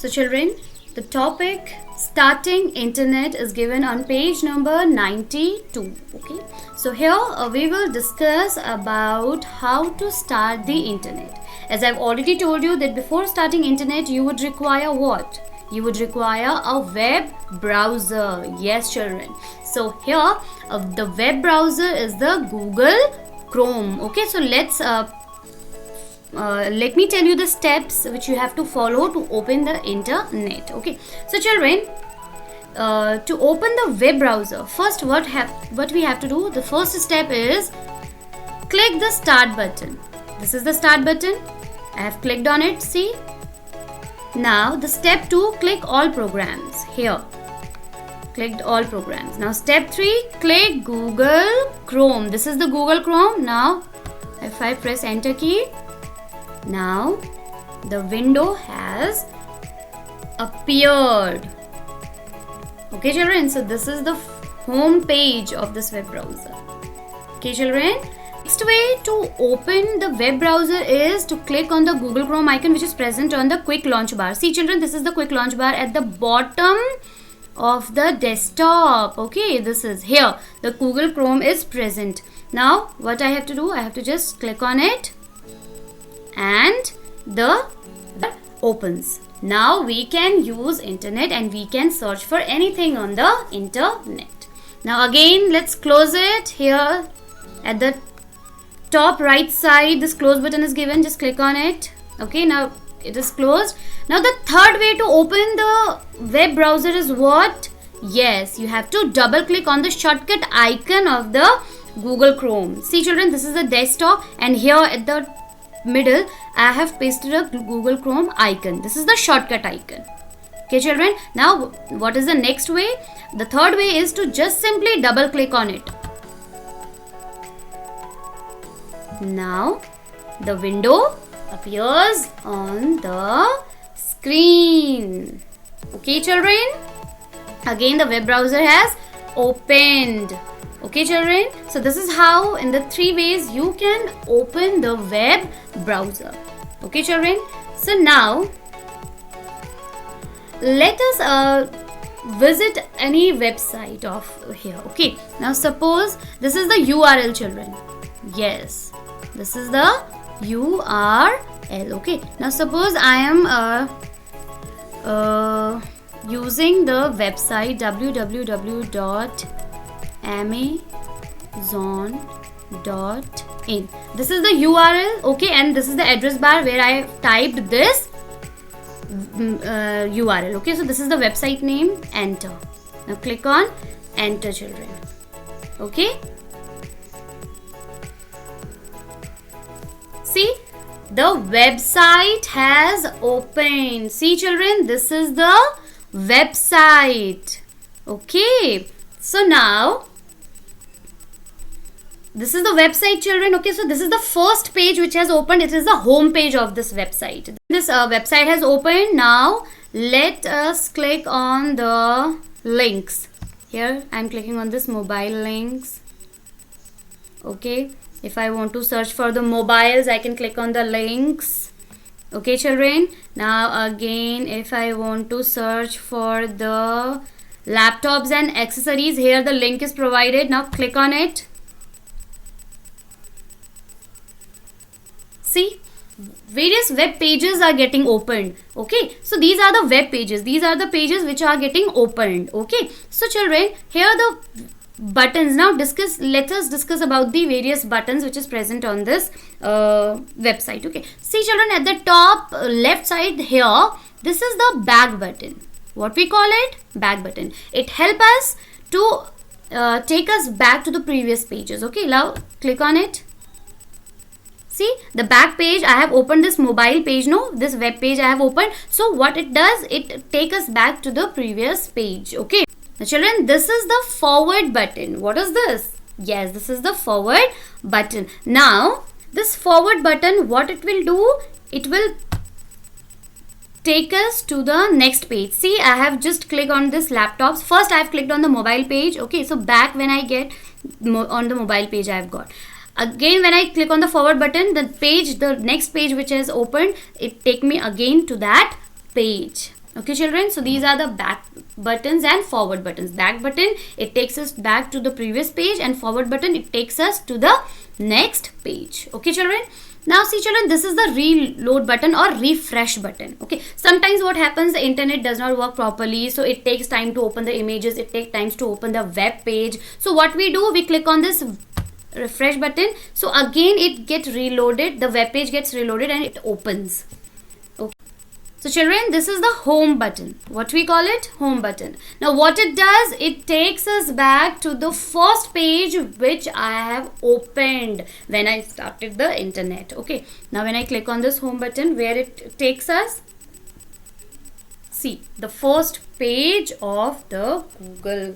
So children, the topic starting internet is given on page number 92. Okay, so here we will discuss about how to start the internet. As I've already told you that before starting internet you would require what? You would require a web browser. Yes children, so here the web browser is the Google Chrome. Okay, so let me tell you the steps which you have to follow to open the internet. Okay, so children, to open the web browser, first what we have to do, the first step is click the start button. This is the start button. I have clicked on it. See, now the step 2, click all programs. Here clicked all programs. Now step 3, click Google Chrome. This is the Google Chrome. Now if I press enter key, now the window has appeared. Okay children, so this is the home page of this web browser. Okay children, next way to open the web browser is to click on the Google Chrome icon which is present on the quick launch bar. See children, this is the quick launch bar at the bottom of the desktop. Okay, this is here, the Google Chrome is present. Now what I have to do, I have to just click on it and the opens. Now we can use internet and we can search for anything on the internet. Now again let's close it. Here at the top right side this close button is given, just click on it. Okay, now it is closed. Now the third way to open the web browser is what? Yes, you have to double click on the shortcut icon of the Google Chrome. See children, this is the desktop and here at the middle I have pasted a Google Chrome icon. This is the shortcut icon. Okay children, now what is the next way? The third way is to just simply double click on it. Now the window appears on the screen. Okay children, again the web browser has opened. Okay children, so this is how in the 3 ways you can open the web browser. Okay children, so now let us visit any website of here. Okay, now suppose this is the URL children. Yes, this is the URL. Okay, now suppose I am using the website www.amazon.in. This is the URL. Okay, and this is the address bar where I have typed this URL. Okay, so this is the website name. Enter. Now click on enter children. Okay, see, the website has opened. See children, this is the website. Okay, so now this is the website children. Okay, so this is the first page which has opened. It is the home page of this website. This website has opened. Now let us click on the links. Here I am clicking on this mobile links. Okay, if I want to search for the mobiles I can click on the links. Okay children, now again if I want to search for the laptops and accessories, here the link is provided. Now click on it. See, various web pages are getting opened. Okay, so these are the web pages. These are the pages which are getting opened. Okay, so children, here the buttons. Now let us discuss about the various buttons which is present on this website. Okay, see children, at the top left side here, this is the back button. What we call it? Back button. It helps us to take us back to the previous pages. Okay, now click on it. See, the back page, I have opened this mobile page. No, this web page I have opened. So what it does, it takes us back to the previous page. Okay, now children, this is the forward button. What is this? Yes, this is the forward button. Now this forward button, what it will do, it will take us to the next page. See, I have just clicked on this laptops. First I have clicked on the mobile page. Okay, so back when I get on the mobile page I have got. Again, when I click on the forward button, the next page which has opened, it take me again to that page. Okay children, so these are the back buttons and forward buttons. Back button, it takes us back to the previous page, and forward button, it takes us to the next page. Okay children, now see children, this is the reload button or refresh button. Okay, sometimes what happens, the internet does not work properly, so it takes time to open the images, it takes time to open the web page. So what we do, we click on this refresh button, so again it gets reloaded, the web page gets reloaded and it opens. So children, this is the home button. What we call it? Home button. Now what it does, it takes us back to the first page which I have opened when I started the internet. Okay. Now when I click on this home button, where it takes us? See, the first page of the Google.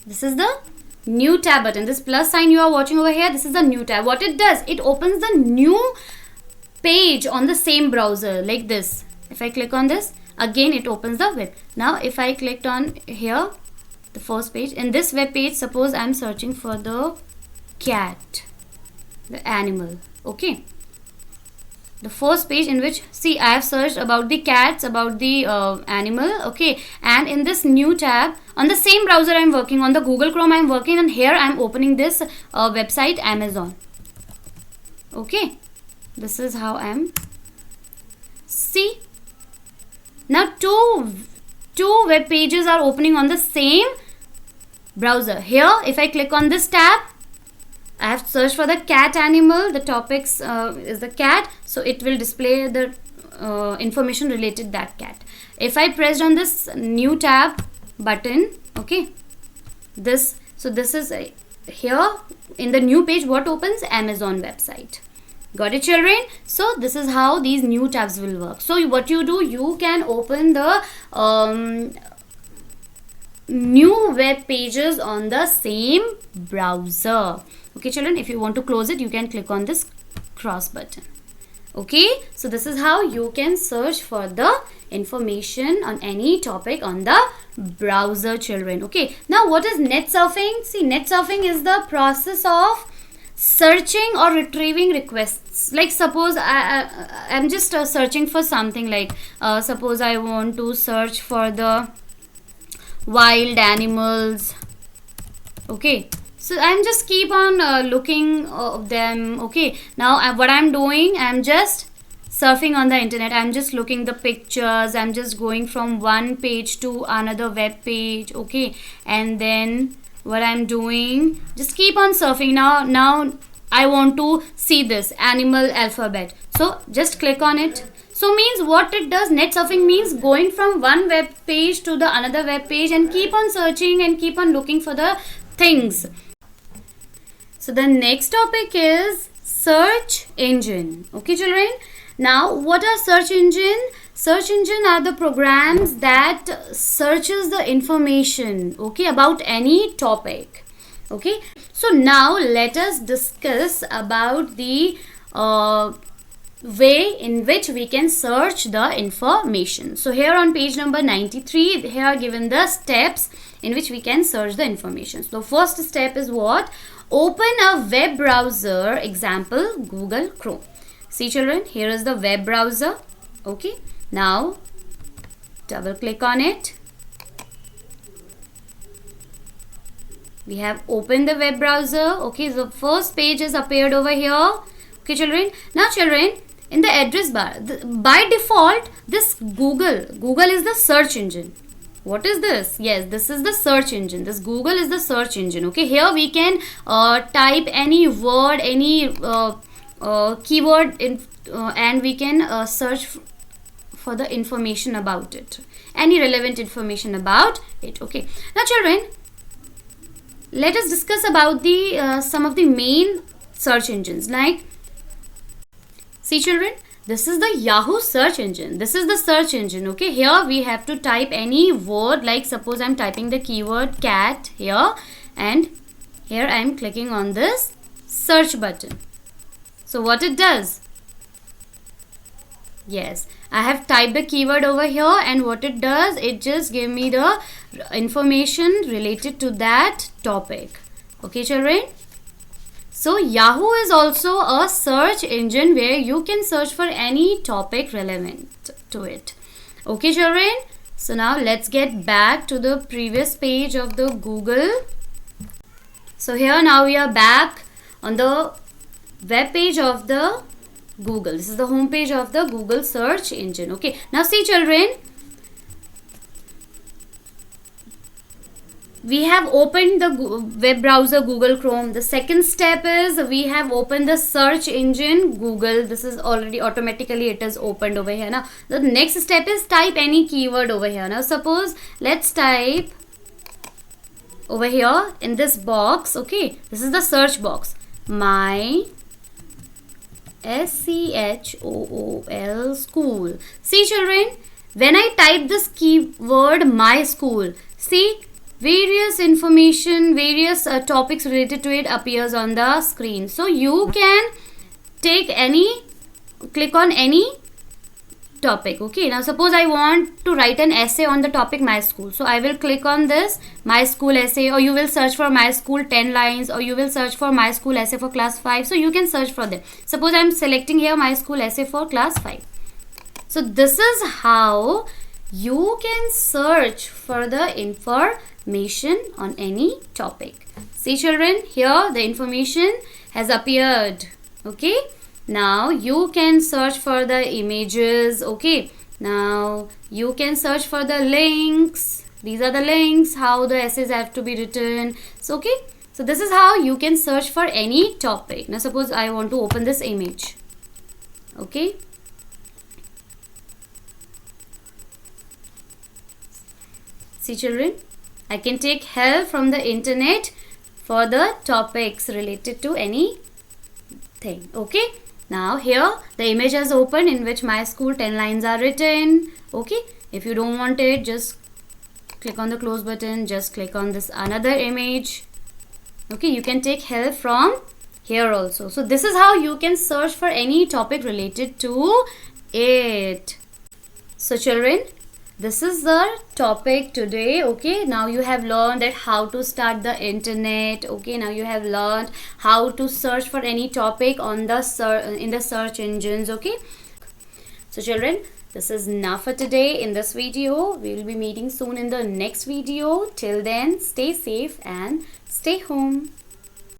This is the new tab button. This plus sign you are watching over here, this is the new tab. What it does, it opens the new page on the same browser like this. If I click on this, again it opens the web. Now if I clicked on here, the first page, in this web page, suppose I am searching for the cat, the animal. Okay, the first page in which, see, I have searched about the cats, about the animal. Okay, and in this new tab on the same browser I am working, on the Google Chrome I am working, and here I am opening this website Amazon. Okay, this is how I am. See, now two web pages are opening on the same browser. Here if I click on this tab, I have searched for the cat animal, the topics is the cat, so it will display the information related to that cat. If I pressed on this new tab button, okay, this is here in the new page, what opens? Amazon website. Got it children? So this is how these new tabs will work. So what you do, you can open the new web pages on the same browser. Okay children, if you want to close it, you can click on this cross button. Okay, so this is how you can search for the information on any topic on the browser children. Okay, now what is net surfing? See, net surfing is the process of searching or retrieving requests. Like suppose I'm just searching for something, like suppose I want to search for the wild animals. Okay, so I'm just keep on looking of them. Okay, now what I'm doing, I'm just surfing on the internet, I'm just looking the pictures, I'm just going from one page to another web page. Okay, and then what I'm doing, just keep on surfing. Now I want to see this animal alphabet, so just click on it. So means what it does, net surfing means going from one web page to the another web page and keep on searching and keep on looking for the things. So the next topic is search engine. Okay children, now what are search engine? Search engine are the programs that searches the information, okay, about any topic. Okay, so now let us discuss about the way in which we can search the information. So here on page number 93, here are given the steps in which we can search the information. So the first step is what? Open a web browser, example Google Chrome. See children, here is the web browser. Okay, now double click on it. We have opened the web browser. Okay, so first page has appeared over here. Okay children, now children, in the address bar, by default this Google is the search engine. What is this? Yes, this is the search engine. This Google is the search engine. Okay, here we can type any word, any keyword in, and we can search for the information about it, any relevant information about it. Okay, now children, let us discuss about the some of the main search engines. Like, see children, this is the Yahoo search engine. This is the search engine. Okay, here we have to type any word, like suppose I'm typing the keyword cat here, and here I am clicking on this search button. So what it does? Yes, I have typed the keyword over here, and what it does, it just give me the information related to that topic. Okay children, so Yahoo is also a search engine where you can search for any topic relevant to it. Okay children, so now let's get back to the previous page of the Google. So here now we are back on the web page of the Google. This is the home page of the Google search engine. Okay, now see children, we have opened the web browser Google Chrome. The second step is we have opened the search engine Google. This is already automatically it is opened over here. Now the next step is type any keyword over here. Now suppose let's type over here in this box. Okay, this is the search box. My SCHOOL school. See children, when I type this keyword my school, see various information, various topics related to it appears on the screen. So you can take any, click on any topic. Okay, now suppose I want to write an essay on the topic my school. So I will click on this my school essay, or you will search for my school 10 lines, or you will search for my school essay for class 5. So you can search for them. Suppose I am selecting here my school essay for class 5. So this is how you can search for the information on any topic. See children, here the information has appeared. Okay, now you can search for the images. Okay, now you can search for the links. These are the links, how the essays have to be written. So okay, so this is how you can search for any topic. Now suppose I want to open this image. Okay, see children, I can take help from the internet for the topics related to anything. Okay, now here the image has opened in which my school 10 lines are written. Okay, if you don't want it, just click on the close button, just click on this another image. Okay, you can take help from here also. So this is how you can search for any topic related to it. So children, this is the topic today. Okay, now you have learned that how to start the internet. Okay, now you have learned how to search for any topic on the in the search engines. Okay, so children, this is enough for today in this video. We will be meeting soon in the next video. Till then, stay safe and stay home.